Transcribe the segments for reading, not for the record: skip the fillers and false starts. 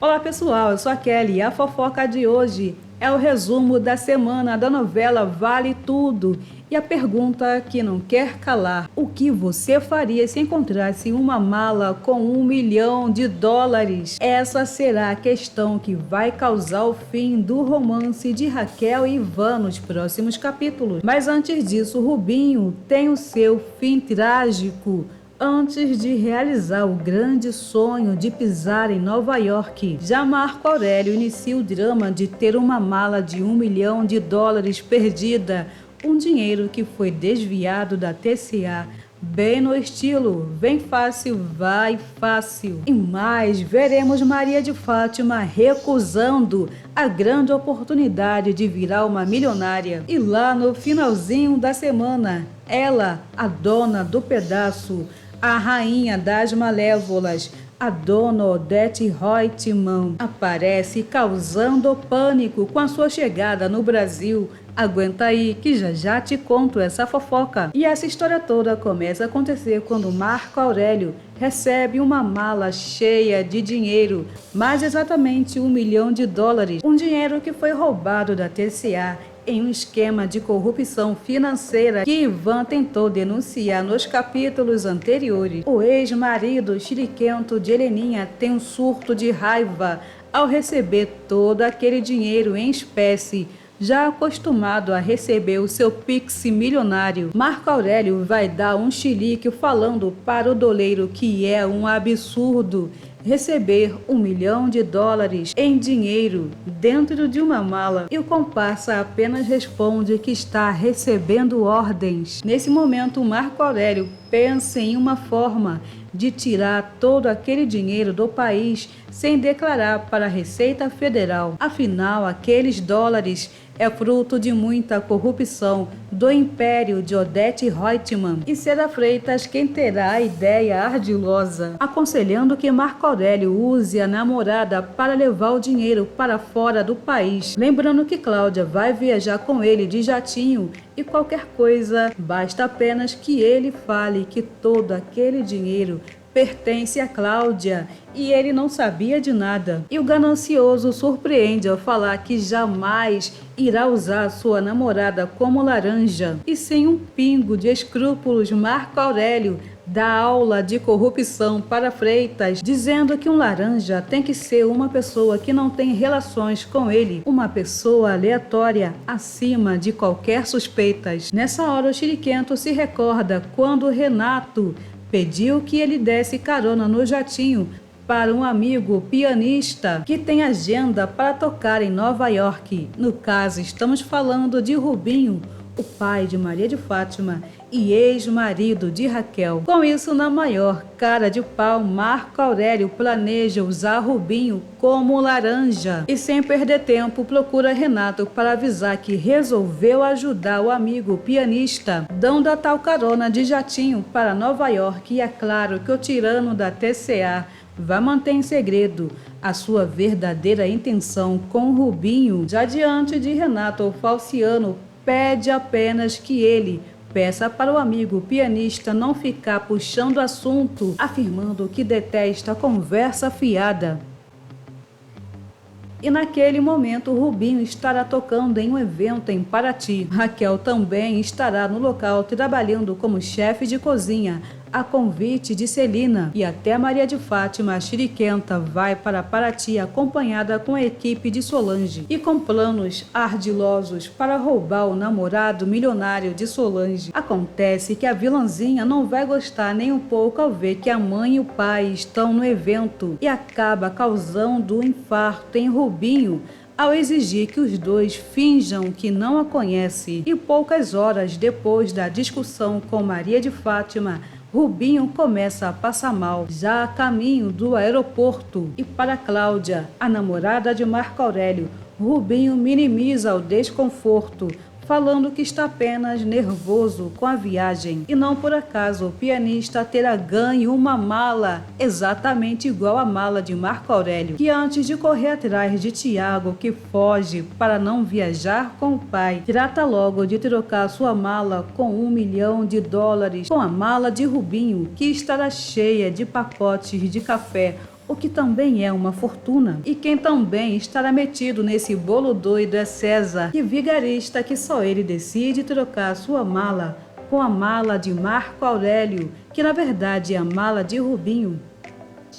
Olá pessoal, eu sou a Kelly e a fofoca de hoje é o resumo da semana da novela Vale Tudo. E a pergunta que não quer calar: o que você faria se encontrasse uma mala com US$ 1 milhão? Essa será a questão que vai causar o fim do romance de Raquel e Ivan nos próximos capítulos. Mas antes disso, Rubinho tem o seu fim trágico. Antes de realizar o grande sonho de pisar em Nova York, já Marco Aurélio inicia o drama de ter uma mala de US$ 1 milhão perdida, um dinheiro que foi desviado da TCA, bem no estilo vem fácil, vai fácil. E mais, veremos Maria de Fátima recusando a grande oportunidade de virar uma milionária. E lá no finalzinho da semana, ela, a dona do pedaço, a rainha das malévolas, a dona Odete Reutemann, aparece causando pânico com a sua chegada no Brasil. Aguenta aí que já te conto essa fofoca. E essa história toda começa a acontecer quando Marco Aurélio recebe uma mala cheia de dinheiro, mais exatamente US$ 1 milhão, um dinheiro que foi roubado da TCA em um esquema de corrupção financeira que Ivan tentou denunciar nos capítulos anteriores. O ex-marido chiriquento de Heleninha tem um surto de raiva ao receber todo aquele dinheiro em espécie. Já acostumado a receber o seu Pix milionário, Marco Aurélio vai dar um chilique falando para o doleiro que é um absurdo receber US$ 1 milhão em dinheiro dentro de uma mala, e o comparsa apenas responde que está recebendo ordens. Nesse momento, Marco Aurélio pensa em uma forma de tirar todo aquele dinheiro do país sem declarar para a Receita Federal. Afinal, aqueles dólares é fruto de muita corrupção do império de Odete Reutemann, e será Freitas quem terá a ideia ardilosa, aconselhando que Marco Aurélio use a namorada para levar o dinheiro para fora do país. Lembrando que Cláudia vai viajar com ele de jatinho e qualquer coisa, basta apenas que ele fale que todo aquele dinheiro pertence a Cláudia e ele não sabia de nada. E o ganancioso surpreende ao falar que jamais irá usar sua namorada como laranja. E sem um pingo de escrúpulos, Marco Aurélio dá aula de corrupção para Freitas, dizendo que um laranja tem que ser uma pessoa que não tem relações com ele, uma pessoa aleatória, acima de qualquer suspeitas. Nessa hora, o chiriquento se recorda quando Renato pediu que ele desse carona no jatinho para um amigo pianista que tem agenda para tocar em Nova York. No caso, estamos falando de Rubinho, o pai de Maria de Fátima e ex-marido de Raquel. Com isso, na maior cara de pau, Marco Aurélio planeja usar Rubinho como laranja e, sem perder tempo, procura Renato para avisar que resolveu ajudar o amigo pianista, dando a tal carona de jatinho para Nova York. E é claro que o tirano da TCA vai manter em segredo a sua verdadeira intenção com Rubinho. Já diante de Renato, o falciano pede apenas que ele peça para o amigo pianista não ficar puxando assunto, afirmando que detesta a conversa fiada. E naquele momento, Rubinho estará tocando em um evento em Paraty. Raquel também estará no local trabalhando como chefe de cozinha, a convite de Celina. E até Maria de Fátima, a chiriquenta, vai para Paraty acompanhada com a equipe de Solange e com planos ardilosos para roubar o namorado milionário de Solange. Acontece que a vilãzinha não vai gostar nem um pouco ao ver que a mãe e o pai estão no evento e acaba causando um infarto em Rubinho ao exigir que os dois finjam que não a conhecem. E poucas horas depois da discussão com Maria de Fátima, Rubinho começa a passar mal, já a caminho do aeroporto. E para Cláudia, a namorada de Marco Aurélio, Rubinho minimiza o desconforto, falando que está apenas nervoso com a viagem. E não por acaso o pianista terá ganho uma mala exatamente igual à mala de Marco Aurélio, que antes de correr atrás de Tiago, que foge para não viajar com o pai, trata logo de trocar sua mala com US$ 1 milhão com a mala de Rubinho, que estará cheia de pacotes de café, o que também é uma fortuna. E quem também estará metido nesse bolo doido é César, que vigarista que só ele decide trocar sua mala com a mala de Marco Aurélio, que na verdade é a mala de Rubinho.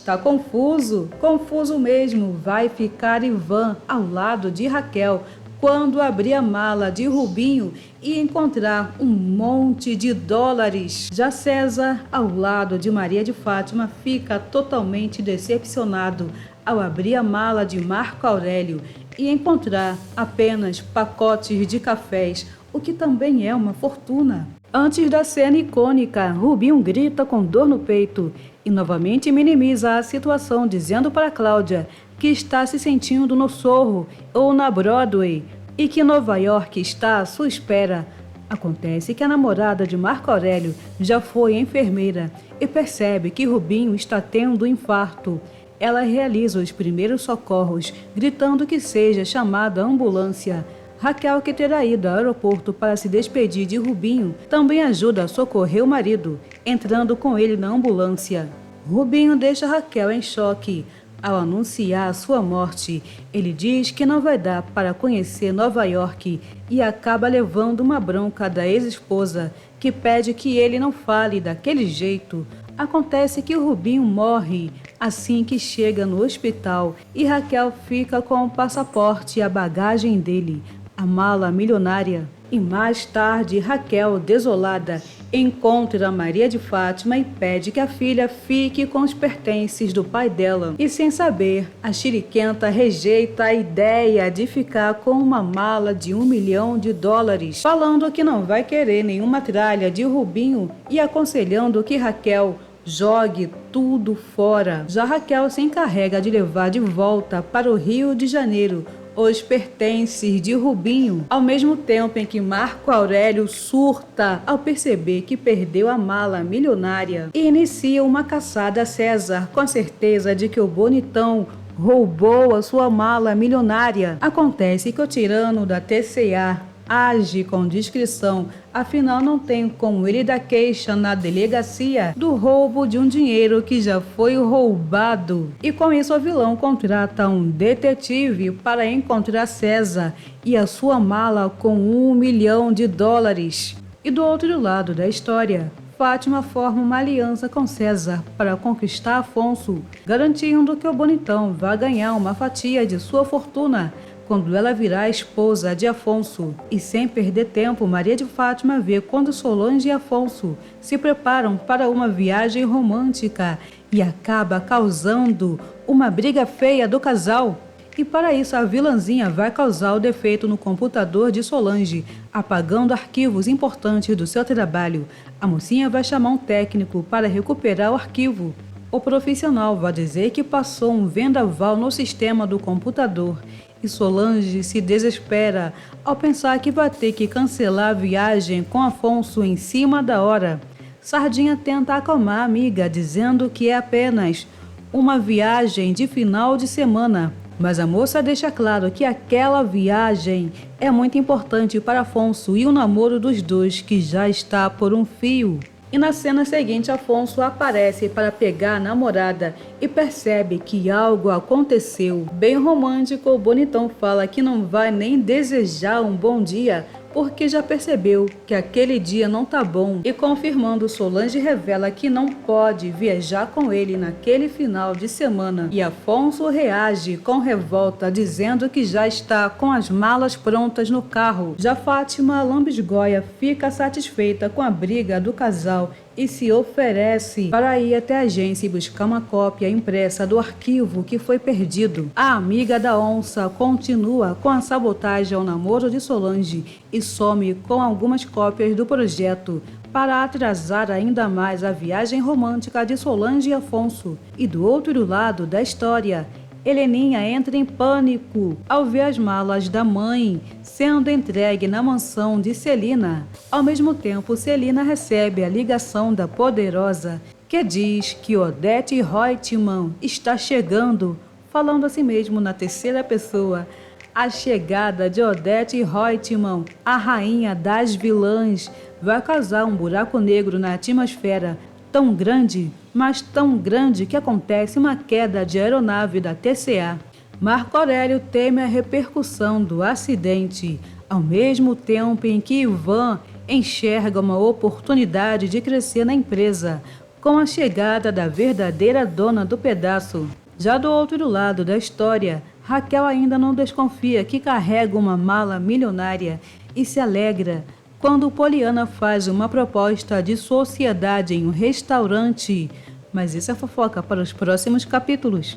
Tá confuso? Confuso mesmo vai ficar Ivan ao lado de Raquel quando abrir a mala de Rubinho e encontrar um monte de dólares. Já César, ao lado de Maria de Fátima, fica totalmente decepcionado ao abrir a mala de Marco Aurélio e encontrar apenas pacotes de cafés, o que também é uma fortuna. Antes da cena icônica, Rubinho grita com dor no peito e novamente minimiza a situação, dizendo para Cláudia que está se sentindo no Sorro ou na Broadway e que Nova York está à sua espera. Acontece que a namorada de Marco Aurélio já foi enfermeira e percebe que Rubinho está tendo um infarto. Ela realiza os primeiros socorros, gritando que seja chamada a ambulância. Raquel, que terá ido ao aeroporto para se despedir de Rubinho, também ajuda a socorrer o marido, entrando com ele na ambulância. Rubinho deixa Raquel em choque. Ao anunciar sua morte, ele diz que não vai dar para conhecer Nova York e acaba levando uma bronca da ex-esposa, que pede que ele não fale daquele jeito. Acontece que o Rubinho morre assim que chega no hospital e Raquel fica com o passaporte e a bagagem dele, a mala milionária. E mais tarde, Raquel, desolada, encontra Maria de Fátima e pede que a filha fique com os pertences do pai dela. E sem saber, a chiriquenta rejeita a ideia de ficar com uma mala de $1 milhão, falando que não vai querer nenhuma tralha de Rubinho e aconselhando que Raquel jogue tudo fora. Já Raquel se encarrega de levar de volta para o Rio de Janeiro os pertences de Rubinho, ao mesmo tempo em que Marco Aurélio surta ao perceber que perdeu a mala milionária e inicia uma caçada a César, com certeza de que o bonitão roubou a sua mala milionária. Acontece que o tirano da TCA age com discrição, afinal não tem como ele dar queixa na delegacia do roubo de um dinheiro que já foi roubado. E com isso o vilão contrata um detetive para encontrar César e a sua mala com $1 milhão. E do outro lado da história, Fátima forma uma aliança com César para conquistar Afonso, garantindo que o bonitão vai ganhar uma fatia de sua fortuna quando ela virá a esposa de Afonso. E sem perder tempo, Maria de Fátima vê quando Solange e Afonso se preparam para uma viagem romântica e acaba causando uma briga feia do casal. E para isso a vilãzinha vai causar o defeito no computador de Solange, apagando arquivos importantes do seu trabalho. A mocinha vai chamar um técnico para recuperar o arquivo. O profissional vai dizer que passou um vendaval no sistema do computador. E Solange se desespera ao pensar que vai ter que cancelar a viagem com Afonso em cima da hora. Sardinha tenta acalmar a amiga, dizendo que é apenas uma viagem de final de semana. Mas a moça deixa claro que aquela viagem é muito importante para Afonso e o namoro dos dois, que já está por um fio. E na cena seguinte, Afonso aparece para pegar a namorada e percebe que algo aconteceu. Bem romântico, o bonitão fala que não vai nem desejar um bom dia, porque já percebeu que aquele dia não tá bom. E confirmando, Solange revela que não pode viajar com ele naquele final de semana. E Afonso reage com revolta, dizendo que já está com as malas prontas no carro. Já Fátima lambisgoia fica satisfeita com a briga do casal e se oferece para ir até a agência e buscar uma cópia impressa do arquivo que foi perdido. A amiga da onça continua com a sabotagem ao namoro de Solange e some com algumas cópias do projeto para atrasar ainda mais a viagem romântica de Solange e Afonso. E do outro lado da história, Heleninha entra em pânico ao ver as malas da mãe sendo entregue na mansão de Celina. Ao mesmo tempo, Celina recebe a ligação da Poderosa, que diz que Odete Reutemann está chegando, falando assim mesmo na terceira pessoa. A chegada de Odete Reutemann, a rainha das vilãs, vai causar um buraco negro na atmosfera, tão grande, mas tão grande que acontece uma queda de aeronave da TCA. Marco Aurélio teme a repercussão do acidente, ao mesmo tempo em que Ivan enxerga uma oportunidade de crescer na empresa, com a chegada da verdadeira dona do pedaço. Já do outro lado da história, Raquel ainda não desconfia que carrega uma mala milionária e se alegra quando Poliana faz uma proposta de sociedade em um restaurante. Mas isso é fofoca para os próximos capítulos.